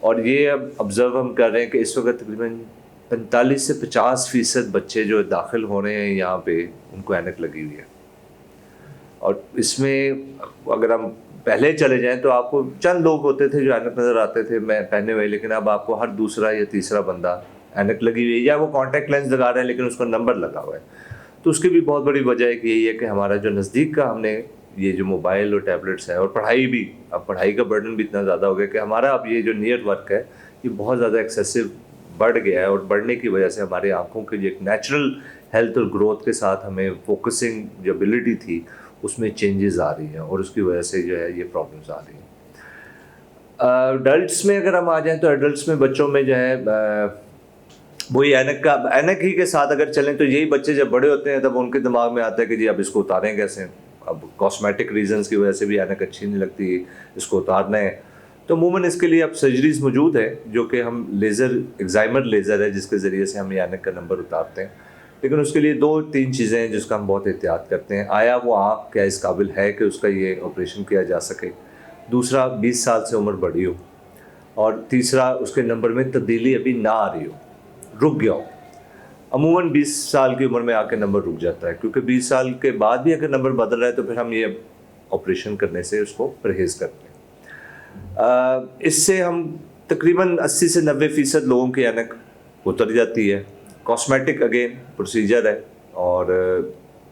اور یہ اب آبزرو ہم کر رہے ہیں کہ اس وقت تقریباً 45 سے 50% بچے جو داخل ہو رہے ہیں یہاں پہ ان کو اینک لگی ہوئی ہے. اور اس میں اگر ہم پہلے چلے جائیں تو آپ کو چند لوگ ہوتے تھے جو اینک نظر آتے تھے میں پہنے ہوئے، لیکن اب آپ کو ہر دوسرا یا تیسرا بندہ اینک لگی ہوئی ہے، یا وہ کانٹیکٹ لینس لگا رہے ہیں لیکن اس کا نمبر لگا ہوا ہے. تو اس کی بھی بہت بڑی وجہ ایک یہی ہے کہ ہمارا جو نزدیک کا ہم نے یہ جو موبائل اور ٹیبلٹس ہے، اور پڑھائی بھی، اب پڑھائی کا برڈن بھی اتنا زیادہ ہو گیا کہ ہمارا اب یہ جو نیئر ورک ہے یہ بہت زیادہ ایکسیسو بڑھ گیا ہے، اور بڑھنے کی وجہ سے ہماری آنکھوں کی جو ایک نیچرل ہیلتھ اور گروتھ کے ساتھ ہمیں فوکسنگ جو ابیلٹی تھی اس میں چینجز آ رہی ہیں، اور اس کی وجہ سے جو ہے یہ پرابلمس آ رہی ہیں. ایڈلٹس میں اگر ہم آ جائیں تو ایڈلٹس میں بچوں میں جو ہے وہی اینک ہی کے ساتھ اگر چلیں تو یہی بچے جب بڑے ہوتے ہیں تب ان کے دماغ میں آتا ہے کہ جی اب اس کو اتاریں کیسے. اب کاسمیٹک ریزنس کی وجہ سے بھی اینک اچھی نہیں لگتی، اس کو اتارنا ہے. تو عموماً اس کے لیے اب سرجریز موجود ہے جو کہ ہم لیزر، ایگزائمر لیزر ہے جس کے ذریعے سے ہم یہ اینک کا نمبر اتارتے ہیں. لیکن اس کے لیے 2-3 چیزیں ہیں جس کا ہم بہت احتیاط کرتے ہیں. آیا وہ آنکھ کیا اس قابل ہے کہ اس کا یہ آپریشن کیا جا سکے؟ دوسرا 20 سال سے عمر بڑھی ہو، اور تیسرا اس کے نمبر میں تبدیلی ابھی نہ آ رہی ہو، رک گیا ہو. عموماً 20 سال کی عمر میں آ کے نمبر رک جاتا ہے، کیونکہ 20 سال کے بعد بھی اگر نمبر بدل رہا ہے تو پھر ہم یہ آپریشن کرنے سے اس کو پرہیز کرتے ہیں. اس سے ہم تقریباً 80 سے 90% لوگوں کی اینک اتر جاتی ہے. کاسمیٹک اگین پروسیجر ہے، اور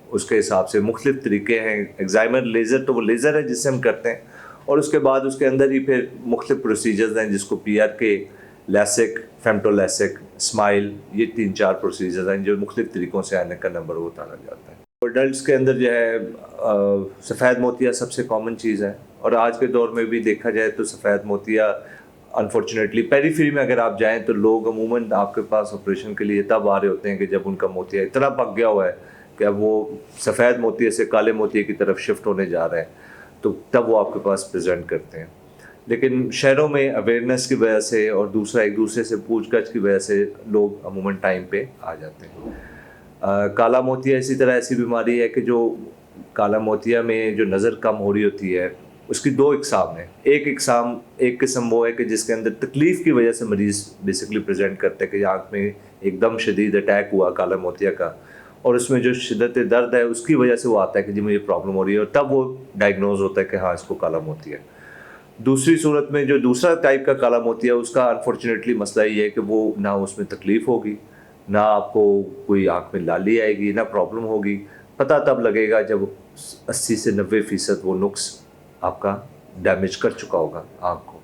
اس کے حساب سے مختلف طریقے ہیں. ایگزائمر لیزر تو وہ لیزر ہے جس سے ہم کرتے ہیں، اور اس کے بعد اس کے اندر ہی پھر مختلف پروسیجرز ہیں جس کو PRK، لیسک، فیمٹو لیسک، اسمائل، یہ 3-4 پروسیجرز ہیں جو مختلف طریقوں سے اینک کا نمبر اتارا جاتا ہے. ایڈلٹس کے اندر جو ہے سفید موتیا سب سے کامن چیز ہے، اور آج کے دور میں بھی دیکھا جائے تو سفید موتیا انفارچونیٹلی پیری میں اگر آپ جائیں تو لوگ عموماً آپ کے پاس آپریشن کے لیے تب آ رہے ہوتے ہیں کہ جب ان کا موتیا اتنا پک گیا ہوا ہے کہ اب وہ سفید موتیے سے کالے موتیے کی طرف شفٹ ہونے جا رہے ہیں، تو تب وہ آپ کے پاس پریزنٹ کرتے ہیں. لیکن شہروں میں اویئرنیس کی وجہ سے اور دوسرا ایک دوسرے سے پوچھ گچھ کی وجہ سے لوگ عموماً ٹائم پہ آ جاتے ہیں. کالا موتیا اسی طرح ایسی بیماری ہے کہ جو کالا موتیا میں جو نظر کم ہو رہی ہوتی ہے اس کی 2 اقسام ہیں. ایک قسم وہ ہے کہ جس کے اندر تکلیف کی وجہ سے مریض بیسکلی پریزنٹ کرتے ہیں کہ آنکھ میں ایک دم شدید اٹیک ہوا کالا موتیا کا، اور اس میں جو شدت درد ہے اس کی وجہ سے وہ آتا ہے کہ جی مجھے پرابلم ہو رہی ہے، اور تب وہ ڈائگنوز ہوتا ہے کہ ہاں اس کو کالا موتیا ہے. دوسری صورت میں جو دوسرا ٹائپ کا کالا موتیا ہے اس کا انفارچونیٹلی مسئلہ یہ ہے کہ وہ نہ اس میں تکلیف ہوگی، نہ آپ کو کوئی آنکھ میں لالی آئے گی، نہ پرابلم ہوگی. پتہ تب لگے گا جب 80 سے 90% وہ نقص آپ کا ڈیمیج کر چکا ہوگا آنکھ کو.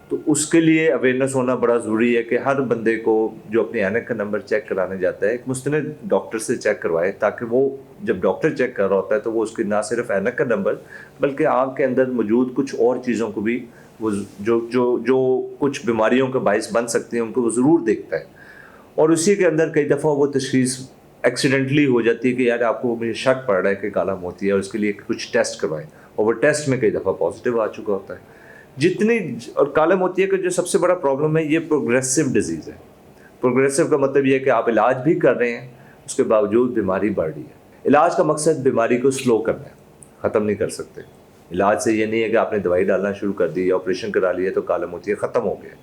تو اس کے لیے اویئرنیس ہونا بڑا ضروری ہے کہ ہر بندے کو جو اپنی اینک کا نمبر چیک کرانے جاتا ہے ایک مستند ڈاکٹر سے چیک کروائے، تاکہ وہ جب ڈاکٹر چیک کر رہا ہوتا ہے تو وہ اس کی نہ صرف اینک کا نمبر بلکہ آنکھ کے اندر موجود کچھ اور چیزوں کو بھی وہ جو کچھ بیماریوں کا باعث بن سکتی ہیں ان کو وہ ضرور دیکھتا ہے. اور اسی کے اندر کئی دفعہ وہ تشخیص ایکسیڈنٹلی ہو جاتی ہے کہ یار آپ کو مجھے شک پڑ رہا ہے کہ کالا موتیا ہے، اور اس کے لیے کچھ ٹیسٹ کروائیں، اور وہ ٹیسٹ میں کئی دفعہ پازیٹیو آ چکا ہوتا ہے. اور کالے موتیا کا جو سب سے بڑا پرابلم ہے یہ پروگریسو ڈیزیز ہے. پروگریسو کا مطلب یہ ہے کہ آپ علاج بھی کر رہے ہیں اس کے باوجود بیماری بڑھ رہی ہے. علاج کا مقصد بیماری کو سلو کرنا ہے، ختم نہیں کر سکتے. علاج سے یہ نہیں ہے کہ آپ نے دوائی ڈالنا شروع کر دی یا آپریشن کرا لیا تو کالا موتیا ختم ہو گیا.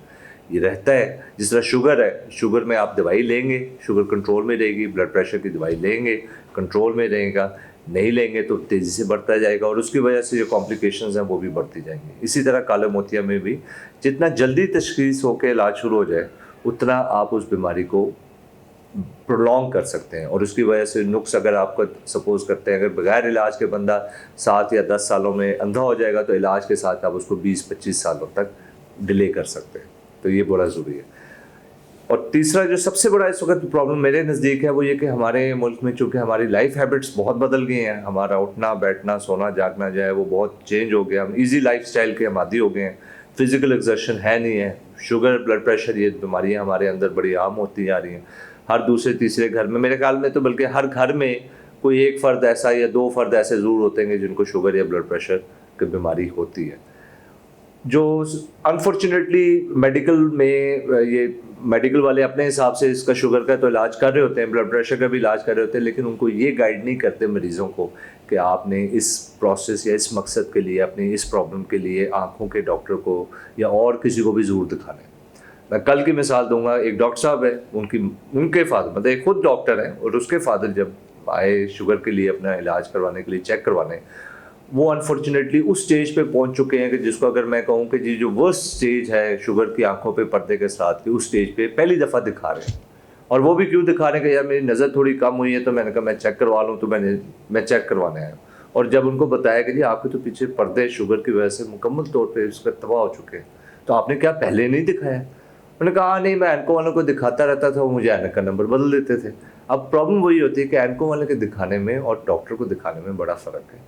یہ رہتا ہے جس طرح شوگر ہے، شوگر میں آپ دوائی لیں گے شوگر کنٹرول میں رہے گی، بلڈ پریشر کی دوائی لیں گے کنٹرول میں رہے گا، نہیں لیں گے تو تیزی سے بڑھتا جائے گا، اور اس کی وجہ سے جو کمپلیکیشنز ہیں وہ بھی بڑھتی جائیں گی. اسی طرح کالے موتیا میں بھی جتنا جلدی تشخیص ہو کے علاج شروع ہو جائے اتنا آپ اس بیماری کو پرولونگ کر سکتے ہیں. اور اس کی وجہ سے نقص اگر آپ کو سپوز کرتے ہیں اگر بغیر علاج کے بندہ 7 یا 10 سالوں میں اندھا ہو جائے گا تو علاج کے ساتھ آپ اس کو 20-25 سالوں تک ڈیلے کر سکتے ہیں. تو یہ بڑا ضروری ہے. اور تیسرا جو سب سے بڑا اس وقت پرابلم میرے نزدیک ہے وہ یہ کہ ہمارے ملک میں چونکہ ہماری لائف ہیبٹس بہت بدل گئی ہیں، ہمارا اٹھنا بیٹھنا سونا جاگنا جو ہے وہ بہت چینج ہو گیا، ہم ایزی لائف سٹائل کے عادی ہو گئے ہیں، فزیکل ایگزرشن ہے نہیں ہے، شوگر بلڈ پریشر یہ بیماریاں ہمارے اندر بڑی عام ہوتی جا رہی ہیں. ہر دوسرے تیسرے گھر میں میرے خیال میں تو بلکہ ہر گھر میں کوئی ایک فرد ایسا یا 2 فرد ایسے ضرور ہوتے ہیں جن کو شوگر یا بلڈ پریشر کی بیماری ہوتی ہے. جو انفارچونیٹلی میڈیکل میں یہ میڈیکل والے اپنے حساب سے اس کا شوگر کا تو علاج کر رہے ہوتے ہیں، بلڈ پریشر کا بھی علاج کر رہے ہوتے ہیں، لیکن ان کو یہ گائیڈ نہیں کرتے مریضوں کو کہ آپ نے اس پروسیس یا اس مقصد کے لیے اپنی اس پرابلم کے لیے آنکھوں کے ڈاکٹر کو یا اور کسی کو بھی ضرور دکھانا ہے. میں کل کی مثال دوں گا، ایک ڈاکٹر صاحب ہے، ان کے فادر مطلب ایک خود ڈاکٹر ہیں، اور اس کے فادر جب آئے شوگر کے لیے اپنا علاج کروانے کے لیے، چیک کروانے، وہ انفارچونیٹلی اس سٹیج پہ پہنچ چکے ہیں کہ جس کو اگر میں کہوں کہ جی جو ورسٹ سٹیج ہے شوگر کی آنکھوں پہ پردے کے ساتھ کی، اس سٹیج پہ پہلی دفعہ دکھا رہے ہیں. اور وہ بھی کیوں دکھا رہے ہیں کہ یار میری نظر تھوڑی کم ہوئی ہے، تو میں نے کہا میں چیک کروا لوں، تو میں چیک کروانے آیا. اور جب ان کو بتایا کہ جی آپ کے تو پیچھے پردے شوگر کی وجہ سے مکمل طور پہ اس کا تباہ ہو چکے ہیں، تو آپ نے کیا پہلے نہیں دکھایا؟ انہوں نے کہا نہیں، میں اینکو والوں کو دکھاتا رہتا تھا، وہ مجھے اینک کا نمبر بدل دیتے تھے. اب پرابلم وہی ہوتی ہے کہ اینکو والے کے دکھانے میں اور ڈاکٹر کو دکھانے میں بڑا فرق ہے.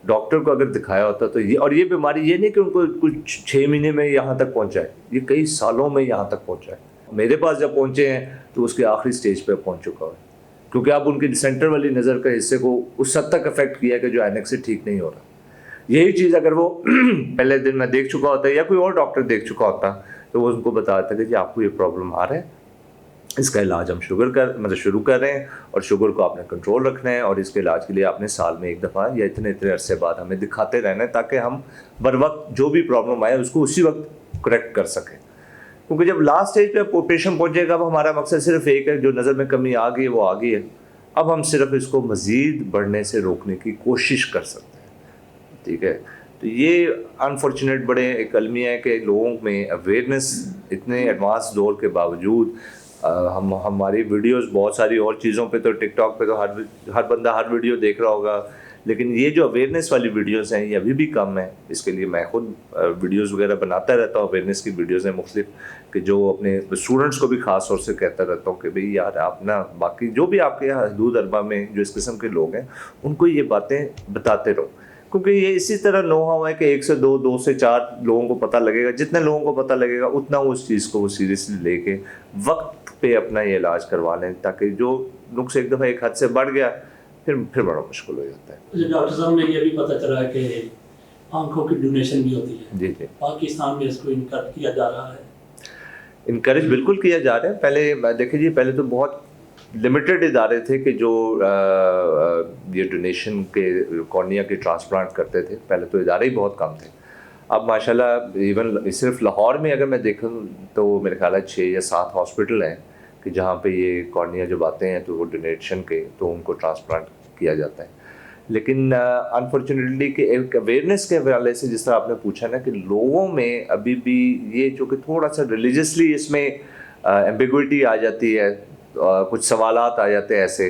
ڈاکٹر کو اگر دکھایا ہوتا تو یہ بیماری یہ نہیں کہ ان کو کچھ 6 مہینے میں یہاں تک پہنچا ہے، یہ کئی سالوں میں یہاں تک پہنچا ہے. میرے پاس جب پہنچے ہیں تو اس کے آخری سٹیج پہ پہنچ چکا ہے، کیونکہ اب ان کی سینٹر والی نظر کے حصے کو اس حد تک افیکٹ کیا ہے کہ جو اینک سے ٹھیک نہیں ہو رہا. یہی چیز اگر وہ پہلے دن میں دیکھ چکا ہوتا ہے یا کوئی اور ڈاکٹر دیکھ چکا ہوتا تو وہ ان کو بتاتا کہ جی آپ کو یہ پرابلم آ رہا ہے، اس کا علاج ہم شروع کر رہے ہیں، اور شوگر کو آپ نے کنٹرول رکھنا ہے، اور اس کے علاج کے لیے آپ نے سال میں ایک دفعہ یا اتنے عرصے بعد ہمیں دکھاتے رہنا ہے، تاکہ ہم بر وقت جو بھی پرابلم آئے اس کو اسی وقت کریکٹ کر سکیں. کیونکہ جب لاسٹ اسٹیج پہ پیشنٹ پہنچے گا، اب ہمارا مقصد صرف ایک ہے، جو نظر میں کمی آ گئی ہے وہ آ گئی ہے، اب ہم صرف اس کو مزید بڑھنے سے روکنے کی کوشش کر سکتے ہیں. ٹھیک ہے، تو یہ انفارچونیٹ بڑے ایک المیہ ہے کہ لوگوں میں اویئرنیس اتنے ایڈوانس دور کے باوجود ہماری ویڈیوز بہت ساری اور چیزوں پہ تو ٹک ٹاک پہ تو ہر بندہ ہر ویڈیو دیکھ رہا ہوگا، لیکن یہ جو اویئرنیس والی ویڈیوز ہیں یہ ابھی بھی کم ہیں. اس کے لیے میں خود ویڈیوز وغیرہ بناتا رہتا ہوں، اویئرنیس کی ویڈیوز ہیں مختلف، کہ جو اپنے اسٹوڈنٹس کو بھی خاص طور سے کہتا رہتا ہوں کہ بھئی یار آپ نا باقی جو بھی آپ کے حدود اربا میں جو اس قسم کے لوگ ہیں ان کو یہ باتیں بتاتے رہو. کیونکہ یہ اسی طرح نو ہاؤ ہے کہ 1 سے 2 2 سے 4 لوگوں کو پتہ لگے گا، جتنے لوگوں کو پتہ لگے گا اتنا وہ اس چیز کو وہ سیریسلی لے کے وقت پہ اپنا یہ علاج کروا لیں، تاکہ جو نقص ایک دفعہ ایک حد سے بڑھ گیا پھر بڑا مشکل ہو جاتا ہے. ڈاکٹر صاحب میں یہ بھی پتہ چلا ہے کہ آنکھوں کی ڈونیشن بھی ہوتی ہے. جی جی، پاکستان میں اس کو انکریج کیا جا رہا ہے. انکریج بالکل کیا جا رہا ہے. پہلے دیکھیں جی، پہلے تو بہت لمیٹڈ ادارے تھے کہ جو یہ ڈونیشن کے کارنیا کے ٹرانسپلانٹ کرتے تھے، پہلے تو ادارے ہی بہت کم تھے. اب ماشاءاللہ ایون صرف لاہور میں اگر میں دیکھوں تو میرے خیال ہے 6 یا 7 ہاسپٹل ہیں کہ جہاں پہ یہ کارنیا جب آتے ہیں تو وہ ڈونیشن کے تو ان کو ٹرانسپلانٹ کیا جاتا ہے. لیکن انفارچونیٹلی کہ ایک اویئرنیس کے حوالے سے جس طرح آپ نے پوچھا نا کہ لوگوں میں ابھی بھی یہ جو کہ تھوڑا سا ریلیجسلی اس میں ایمبیگوٹی آ جاتی ہے، کچھ سوالات آ جاتے ہیں ایسے،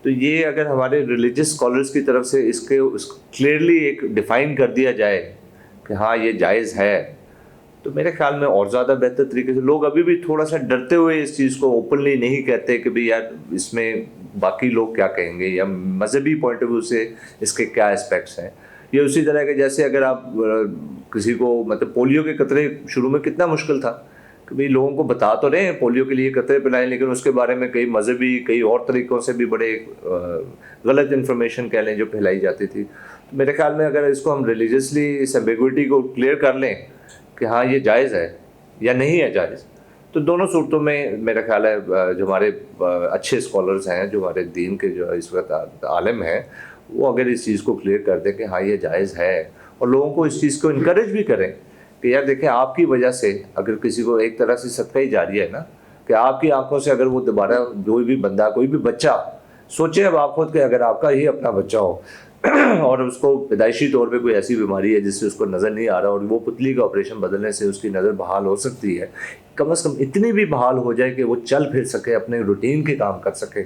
تو یہ اگر ہمارے ریلیجس اسکالرس کی طرف سے اس کلیئرلی ایک ڈیفائن کر دیا جائے کہ ہاں یہ جائز ہے، تو میرے خیال میں اور زیادہ بہتر طریقے سے. لوگ ابھی بھی تھوڑا سا ڈرتے ہوئے اس چیز کو اوپنلی نہیں کہتے کہ بھئی یار اس میں باقی لوگ کیا کہیں گے، یا مذہبی پوائنٹ آف ویو سے اس کے کیا اسپیکٹس ہیں. یہ اسی طرح کہ جیسے اگر آپ کسی کو مطلب پولیو کے قطرے شروع میں کتنا مشکل تھا کہ بھئی لوگوں کو بتا تو رہے ہیں پولیو کے لیے قطرے پلائیں، لیکن اس کے بارے میں کئی مذہبی کئی اور طریقوں سے بھی بڑے غلط انفارمیشن کہہ لیں جو پھیلائی جاتی تھی. میرے خیال میں اگر اس کو ہم ریلیجسلی اس ایمبیگوٹی کو کلیئر کر لیں کہ ہاں یہ جائز ہے یا نہیں ہے جائز، تو دونوں صورتوں میں میرا خیال ہے جو ہمارے اچھے اسکالرز ہیں، جو ہمارے دین کے جو اس وقت عالم ہیں، وہ اگر اس چیز کو کلیئر کر دیں کہ ہاں یہ جائز ہے، اور لوگوں کو اس چیز کو انکریج بھی کریں کہ یار دیکھیں آپ کی وجہ سے اگر کسی کو ایک طرح سے صدقہ ہی جاریہ ہے نا، کہ آپ کی آنکھوں سے اگر وہ دوبارہ کوئی بھی بندہ کوئی بھی بچہ سوچیں، اب آپ خود کہ اگر آپ کا ہی اپنا بچہ ہو اور اس کو پیدائشی طور پہ کوئی ایسی بیماری ہے جس سے اس کو نظر نہیں آ رہا، اور وہ پتلی کا آپریشن بدلنے سے اس کی نظر بحال ہو سکتی ہے، کم از کم اتنی بھی بحال ہو جائے کہ وہ چل پھر سکے، اپنے روٹین کے کام کر سکے،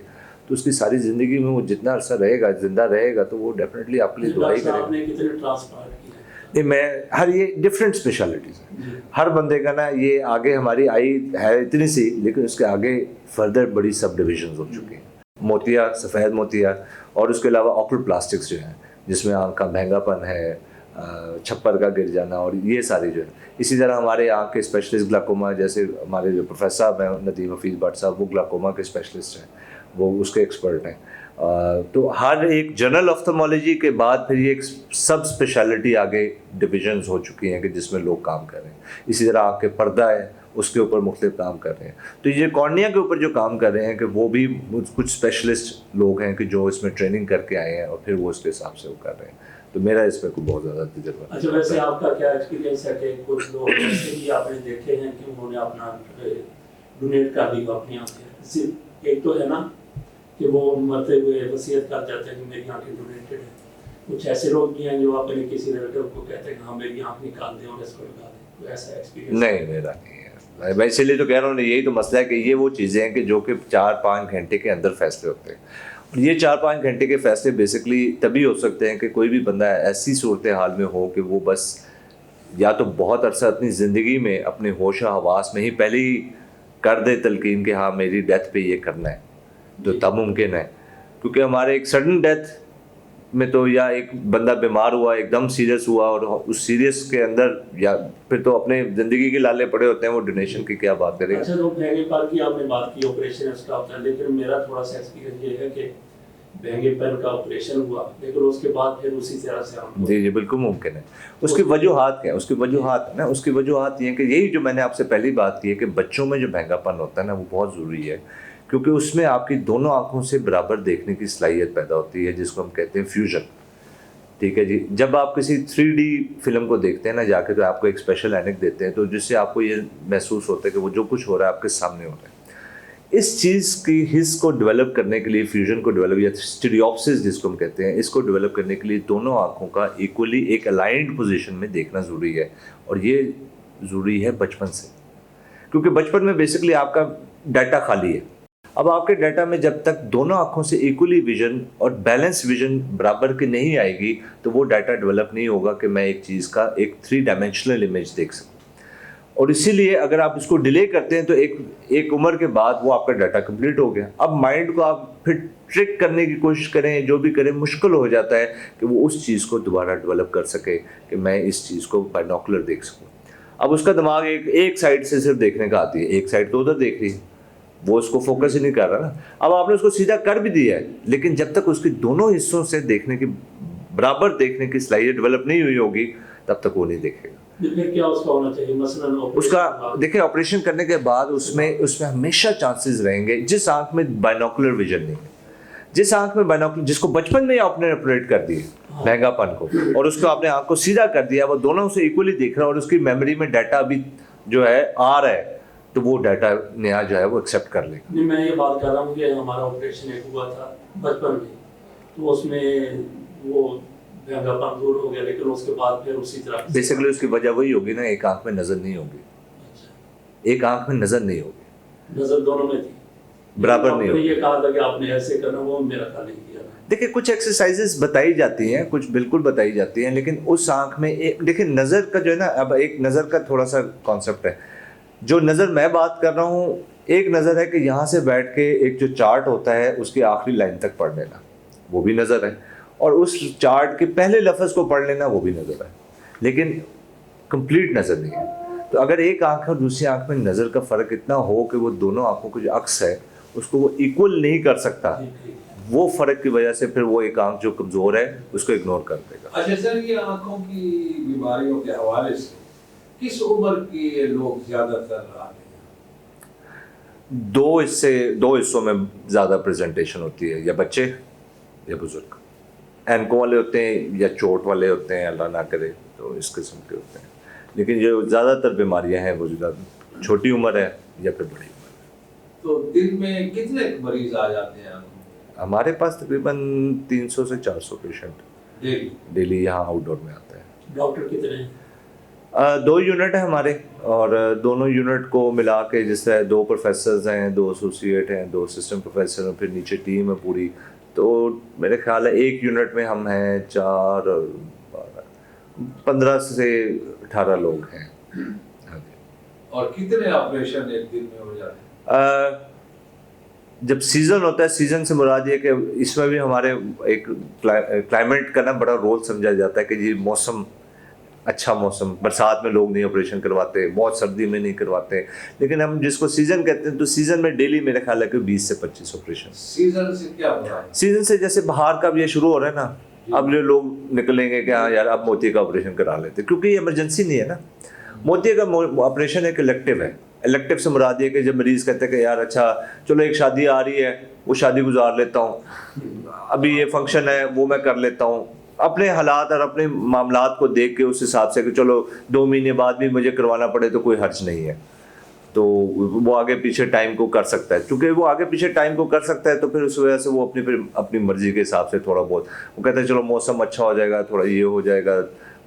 تو اس کی ساری زندگی میں وہ جتنا عرصہ رہے گا زندہ رہے گا تو وہ ڈیفینیٹلی آپ کے لیے دعا ہی کرے گا. نہیں، میں ہر یہ ڈفرینٹ اسپیشلٹیز ہیں، ہر بندے کا نا یہ آگے ہماری آئی ہے اتنی سی، لیکن اس کے آگے فردر بڑی سب ڈویژنز ہو چکی ہیں. موتیا، سفید موتیا، اور اس کے علاوہ آکول پلاسٹکس جو ہیں جس میں آنکھ کا مہنگا پن ہے، چھپر کا گر جانا، اور یہ ساری جو ہے. اسی طرح ہمارے آنکھ کے اسپیشلسٹ گلاکوما، جیسے ہمارے جو پروفیسر صاحب ہیں ندیم حفیظ بٹ صاحب، وہ گلاکوما کے اسپیشلسٹ ہیں، وہ اس کے ایکسپرٹ ہیں. تو ہر ایک جنرل آفتھالمالوجی کے بعد پھر یہ ایک سب اسپیشلٹی آگے ڈویژنز ہو چکی ہیں کہ جس میں لوگ کام کر رہے ہیں. اسی طرح آنکھ کے پردہ ہے، اس کے اوپر مختلف کام کر رہے ہیں. تو یہ کارنیا کے اوپر جو کام کر رہے ہیں کہ وہ بھی کچھ اسپیشلسٹ لوگ ہیں کہ جو اس میں ٹریننگ کر کے آئے ہیں اور پھر وہ اس کے حساب سے وہ کر رہے ہیں. تو میرا اس میں کوئی بہت زیادہ تجربہ. اچھا ویسے آپ کا کیا ایکسپیرینس ہے کہ کچھ لوگ ایسے بھی آپ نے دیکھے ہیں کہ انہوں نے اپنا ڈونیٹ کر دی اپنی آنکھیں؟ صرف ایک تو ہے نا کہ وہ مرتے ہوئے وصیت کر جاتے ہیں کہ میری آنکھیں ڈونیٹڈ ہیں. کچھ ایسے لوگ بھی ہیں جو اپنے کسی ریلیٹیو کو کہتے ہیں کہ ہاں میری آنکھ نکال دیں اور اس کو لگا دیں. کوئی ایسا ایکسپیرینس؟ نہیں میرا نہیں ہے. میں اسی لیے تو کہہ رہا ہوں یہی تو مسئلہ ہے کہ یہ وہ چیزیں ہیں کہ جو کہ 4-5 گھنٹے کے اندر فیصلے ہوتے ہیں. اور یہ 4-5 گھنٹے کے فیصلے بیسکلی تبھی ہو سکتے ہیں کہ کوئی بھی بندہ ایسی صورتحال میں ہو کہ وہ بس یا تو بہت عرصہ اپنی زندگی میں اپنے ہوش و حواس میں ہی پہلے ہی کر دے تلقین کہ ہاں میری ڈیتھ پہ یہ کرنا ہے, تو تب ممکن ہے. کیونکہ ہمارے ایک سڈن ڈیتھ میں تو یا ایک بندہ بیمار ہوا ایک دم سیریس ہوا اور اس سیریس کے اندر یا پھر تو اپنے زندگی کے لالے پڑے ہوتے ہیں, وہ ڈونیشن کی کیا بات کرے گا. اچھا تو بھینگے پن کی آپ نے بات کی آپریشن اس کا ہوتا ہے, لیکن میرا تھوڑا سا ایکسپیرینس یہ ہے کہ بھینگے پن کا آپریشن ہوا لیکن اس کے بعد پھر اسی طرح سے ہم جی بالکل ممکن ہے. اس کی وجوہات کیا ہیں؟ اس کی وجوہات نا اس کی وجوہات یہ ہیں کہ یہی جو میں نے آپ سے پہلی بات کی ہے کہ بچوں میں جو بھینگا پن ہوتا ہے نا وہ بہت ضروری ہے, کیونکہ اس میں آپ کی دونوں آنکھوں سے برابر دیکھنے کی صلاحیت پیدا ہوتی ہے جس کو ہم کہتے ہیں فیوژن. ٹھیک ہے جی. جب آپ کسی 3D فلم کو دیکھتے ہیں نا جا کے تو آپ کو ایک اسپیشل اینک دیتے ہیں تو جس سے آپ کو یہ محسوس ہوتا ہے کہ وہ جو کچھ ہو رہا ہے آپ کے سامنے ہو رہا ہے. اس چیز کی حص کو ڈیولپ کرنے کے لیے فیوژن کو ڈیولپ یا اسٹیریوپسس جس کو ہم کہتے ہیں اس کو ڈیولپ کرنے کے لیے دونوں آنکھوں کا ایکولی ایک الائنڈ پوزیشن میں دیکھنا ضروری ہے. اور یہ ضروری ہے بچپن سے, کیونکہ بچپن میں بیسکلی آپ کا ڈیٹا خالی ہے. اب آپ کے ڈیٹا میں جب تک دونوں آنکھوں سے ایکولی ویژن اور بیلنس ویژن برابر کی نہیں آئے گی تو وہ ڈیٹا ڈیولپ نہیں ہوگا کہ میں ایک چیز کا ایک 3 ڈائمینشنل امیج دیکھ سکوں. اور اسی لیے اگر آپ اس کو ڈیلے کرتے ہیں تو ایک عمر کے بعد وہ آپ کا ڈیٹا کمپلیٹ ہو گیا. اب مائنڈ کو آپ پھر ٹرک کرنے کی کوشش کریں, جو بھی کریں, مشکل ہو جاتا ہے کہ وہ اس چیز کو دوبارہ ڈیولپ کر سکے کہ میں اس چیز کو بائنوکولر دیکھ سکوں. اب اس کا دماغ ایک سائڈ سے صرف دیکھنے کا آتی ہے, ایک سائڈ تو ادھر دیکھ رہی ہے, وہ اس کو فوکس ہی نہیں کر رہا نا. اب آپ نے اس کو سیدھا کر بھی دیا ہے لیکن جب تک اس کی دونوں حصوں سے دیکھنے کی برابر دیکھنے کی صلاحیت ڈیولپ نہیں ہوئی ہوگی تب تک وہ نہیں دیکھے گا. پھر کیا اس کا ہونا چاہیے مثلاً اس کا دیکھیں آپریشن کرنے کے بعد اس میں ہمیشہ چانسز رہیں گے جس آنکھ میں بائنوکولر ویژن نہیں ہے, جس آنکھ میں بائنوکولر جس کو بچپن میں آپ نے آپریٹ کر دیے بھینگا پن کو اور اس کو آپ نے آنکھ کو سیدھا کر دیا, وہ دونوں سے ایکولی دیکھ رہا ہے اور اس کی میموری میں ڈیٹا بھی جو ہے آ رہا ہے تو وہ ڈیٹا نیا جو ہے وہ ایکسیپٹ کر لے گا. نہیں میں یہ بات کر رہا ہوں کہ ہمارا آپریشن ایک ہوا تھا بچپن میں تو اس میں وہ بھینگا پن دور ہو گیا لیکن اس کے بعد پھر اسی طرح بیسیکلی اس کی وجہ وہی ہوگی نا, ایک آنکھ میں نظر نہیں ہوگی, ایک آنکھ میں نظر نہیں ہوگی, نظر دونوں میں تھی برابر نہیں ہوگی. یہ کہا تھا کہ آپ نے ایسے کرنا, وہ میرا خیال نہیں کیا. دیکھیں کچھ ایکسرسائزز بتائی جاتی ہیں, کچھ بالکل بتائی جاتی ہیں, لیکن اس آنکھ میں دیکھیں نظر کا جو ہے نا, اب ایک نظر کا تھوڑا سا کانسیپٹ ہے. جو نظر میں بات کر رہا ہوں ایک نظر ہے کہ یہاں سے بیٹھ کے ایک جو چارٹ ہوتا ہے اس کی آخری لائن تک پڑھ لینا, وہ بھی نظر ہے, اور اس چارٹ کے پہلے لفظ کو پڑھ لینا وہ بھی نظر ہے, لیکن کمپلیٹ نظر نہیں ہے. تو اگر ایک آنکھ اور دوسری آنکھ میں نظر کا فرق اتنا ہو کہ وہ دونوں آنکھوں کا جو عکس ہے اس کو وہ ایکول نہیں کر سکتا, وہ فرق کی وجہ سے پھر وہ ایک آنکھ جو کمزور ہے اس کو اگنور کر دے گا. اچھا سر, یہ آنکھوں کی بیماریوں کے حوالے سے کس عمر کے لوگ زیادہ تر آتے ہیں؟ دو حصوں میں زیادہ پریزنٹیشن ہوتی ہے, یا بچے یا بزرگ. اینکوں والے ہوتے ہیں یا چوٹ والے ہوتے ہیں, اللہ نہ کرے تو اس قسم کے ہوتے ہیں, لیکن جو زیادہ تر بیماریاں ہیں وہ زیادہ چھوٹی عمر ہے یا پھر بڑی عمر ہے. تو دن میں کتنے مریض آ جاتے ہیں؟ ہمارے پاس تقریباً 300 سے 400 پیشنٹ ڈیلی یہاں آؤٹ ڈور میں آتا ہے. ڈاکٹر کتنے ہیں؟ 2 یونٹ ہیں ہمارے, اور دونوں یونٹ کو ملا کے جس طرح 2 پروفیسرز ہیں, 2 ایسوسیٹ ہیں, 2 اسسٹنٹ پروفیسر ہیں, پھر نیچے ٹیم ہے پوری. تو میرے خیال ہے ایک یونٹ میں ہم ہیں 15 سے 18 لوگ ہیں. اور کتنے آپریشن ایک دن میں ہو جاتے ہیں؟ جب سیزن ہوتا ہے, سیزن سے مراد یہ کہ اس میں بھی ہمارے ایک کلائمیٹ کا نا بڑا رول سمجھا جاتا ہے کہ جی موسم اچھا موسم, برسات میں لوگ نہیں آپریشن کرواتے, بہت سردی میں نہیں کرواتے, لیکن ہم جس کو سیزن کہتے ہیں تو سیزن میں ڈیلی میرے خیال ہے کہ 20 سے 25 آپریشن. سیزن سے کیا ہو رہا ہے؟ سیزن سے جیسے باہر کا اب یہ شروع ہو رہا ہے نا, اب جو لوگ نکلیں گے کہ ہاں یار اب موتیے کا آپریشن کرا لیتے, کیونکہ یہ ایمرجنسی نہیں ہے نا. موتیے کا آپریشن ایک الیکٹیو ہے. الیکٹیو سے مراد یہ کہ جب مریض کہتے ہیں کہ یار اچھا چلو ایک شادی آ رہی ہے, وہ شادی گزار لیتا ہوں, ابھی یہ فنکشن ہے وہ میں کر لیتا ہوں, اپنے حالات اور اپنے معاملات کو دیکھ کے اس حساب سے کہ چلو 2 مہینے بعد بھی مجھے کروانا پڑے تو کوئی حرج نہیں ہے، تو وہ آگے پیچھے ٹائم کو کر سکتا ہے. چونکہ وہ آگے پیچھے ٹائم کو کر سکتا ہے تو پھر اس وجہ سے وہ اپنی مرضی کے حساب سے تھوڑا بہت وہ کہتا ہے چلو موسم اچھا ہو جائے گا، تھوڑا یہ ہو جائے گا،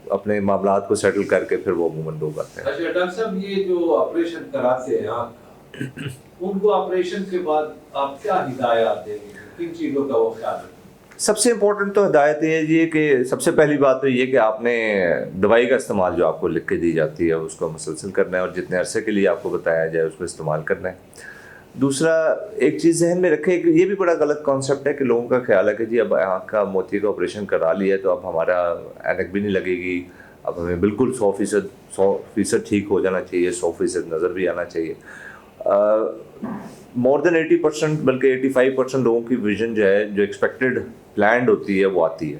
اپنے معاملات کو سیٹل کر کے پھر وہ عموماً لوگ آتے ہیں. اچھا ڈاکٹر صاحب، یہ جو آپریشن کراتے ہیں آنکھ کا، ان کو آپریشن کے بعد آپ کیا ہدایات دیں گے، کن چیزوں کا وہ خیال رکھیں؟ سب سے امپورٹنٹ تو ہدایت یہ ہے جی کہ سب سے پہلی بات تو یہ کہ آپ نے دوائی کا استعمال جو آپ کو لکھ کے دی جاتی ہے اس کو مسلسل کرنا ہے، اور جتنے عرصے کے لیے آپ کو بتایا جائے اس کو استعمال کرنا ہے. دوسرا ایک چیز ذہن میں رکھے کہ یہ بھی بڑا غلط کانسیپٹ ہے کہ لوگوں کا خیال ہے کہ جی اب آنکھ کا موتی کا آپریشن کرا لیا ہے تو اب ہمارا اینک بھی نہیں لگے گی، اب ہمیں بالکل 100% ٹھیک ہو جانا چاہیے، 100% نظر بھی آنا چاہیے. مور دین 80% بلکہ 85% لوگوں کی ویژن جو ہے جو ایکسپیکٹڈ پلانڈ ہوتی ہے وہ آتی ہے،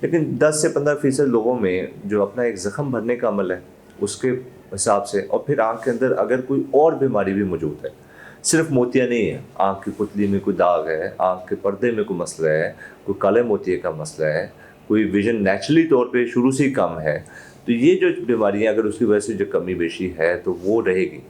لیکن 10 سے 15% لوگوں میں جو اپنا ایک زخم بھرنے کا عمل ہے اس کے حساب سے، اور پھر آنکھ کے اندر اگر کوئی اور بیماری بھی موجود ہے، صرف موتیاں نہیں ہے، آنکھ کی پتلی میں کوئی داغ ہے، آنکھ کے پردے میں کوئی مسئلہ ہے، کوئی کالے موتیے کا مسئلہ ہے، کوئی ویژن نیچرلی طور پہ شروع سے ہی کم ہے، تو یہ جو بیماریاں اگر اس کی وجہ سے جو کمی بیشی ہے تو وہ رہے گی.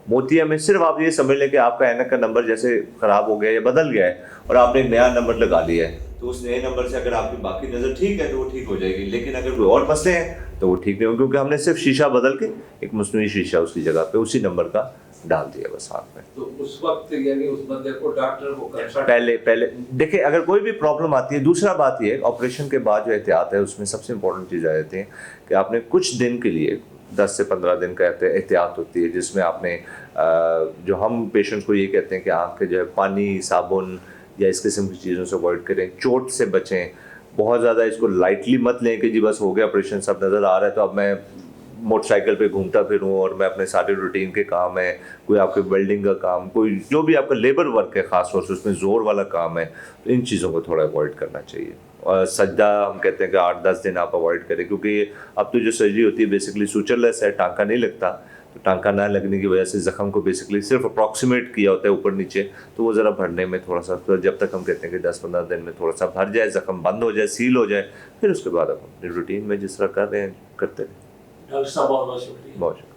موتیا میں صرف آپ یہ سمجھ لیں کہ آپ کا اینک کا نمبر جیسے خراب ہو گیا یا بدل گیا ہے اور آپ نے ایک نیا نمبر لگا لیا ہے، تو اس نئے نمبر سے اگر آپ کی باقی نظر ٹھیک ہے تو وہ ٹھیک ہو جائے گی، لیکن اگر کوئی اور مسئلے ہیں تو وہ ٹھیک نہیں ہو، کیونکہ ہم نے صرف شیشہ بدل کے ایک مصنوعی شیشہ اس کی جگہ پہ اسی نمبر کا ڈال دیا بس ہاتھ میں. تو اس وقت یعنی اس بندے کو ڈاکٹر کو کنسلٹ پہلے دیکھیں اگر کوئی بھی پرابلم آتی ہے. دوسرا بات یہ ہے آپریشن کے بعد جو احتیاط ہے اس میں سب سے امپورٹنٹ چیز آ جاتی ہے کہ آپ نے کچھ دن کے لیے 10 سے 15 دن کا احتیاط ہوتی ہے، جس میں آپ نے جو ہم پیشنٹ کو یہ کہتے ہیں کہ آنکھ کے جو ہے پانی، صابن یا اس قسم کی چیزوں سے اوائڈ کریں، چوٹ سے بچیں، بہت زیادہ اس کو لائٹلی مت لیں کہ جی بس ہو گیا آپریشن سب نظر آ رہا ہے تو اب میں موٹر سائیکل پہ گھومتا پھروں اور میں اپنے سارے روٹین کے کام ہے، کوئی آپ کے ویلڈنگ کا کام، کوئی جو بھی آپ کا لیبر ورک ہے خاص طور سے اس میں زور والا کام ہے، تو ان چیزوں کو تھوڑا اوائڈ کرنا چاہیے. اور سجدہ ہم کہتے ہیں کہ 8-10 دن آپ اوائڈ کریں، کیونکہ یہ اب تو جو سرجری ہوتی ہے بیسکلی سوچر لیس ہے، ٹانکا نہیں لگتا، تو ٹانکا نہ لگنے کی وجہ سے زخم کو بیسکلی صرف اپروکسیمیٹ کیا ہوتا ہے اوپر نیچے، تو وہ ذرا بھرنے میں تھوڑا سا، جب تک ہم کہتے ہیں کہ 10-15 دن میں تھوڑا سا بھر جائے، زخم بند ہو جائے، سیل ہو جائے، پھر اس کے بعد ہم اپنی روٹین میں جس طرح کر رہے ہیں کرتے رہیں. ڈاکٹر صاحب بہت بہت شکریہ. بہت شکریہ.